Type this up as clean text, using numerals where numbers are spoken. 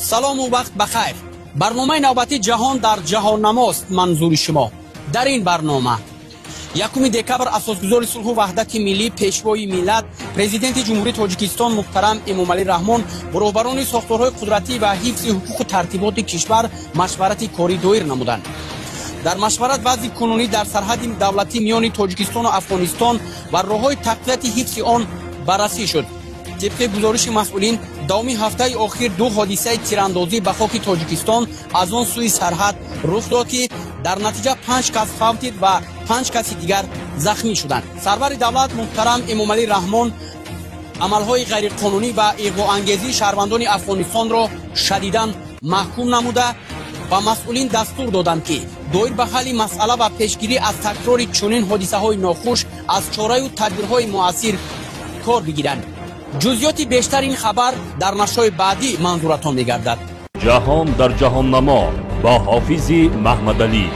سلام و وقت بخیر. برنامه نوبتی جهان در جهان‌نماست منظور شما. در این برنامه 1 دکبر اساسگزار صلح و وحدت ملی پیشوای ملت پرزیدنت جمهوری تاجیکستان محترم امامعلی رحمان با رهبران ساختارهای قدرتی و حفظ حقوق و ترتیبات کشور مشورت کاری دایر نمودند. در مشورت وضع کنونی در سرحد دولتی میان تاجیکستان و افغانستان و راه‌های تقویت حفظ آن بررسی شد. طبق گزارش مسئولین داومی هفته آخر 2 حادثه تیراندازی به خاک تاجیکستان از آن سوی سرحد رخ داد که در نتیجه 5 کس فوت و 5 کس دیگر زخمی شدند. سرور دولت محترم امامعلی رحمان عملهای غیرقانونی و اغواانگیزی شهروندان افغانستان را شدیداً محکوم نموده و مسئولین دستور دادند که دایر به حل مسئله و پیشگیری از تکرار چنین حادثه‌های ناخوش از چاره و تدبیرهای مؤثر کار بگیرند. جزئیات بیشتر این خبر در نشریات بعدی منظورتان می‌گردد. جهان در جهان نما با حافظ محمد علی.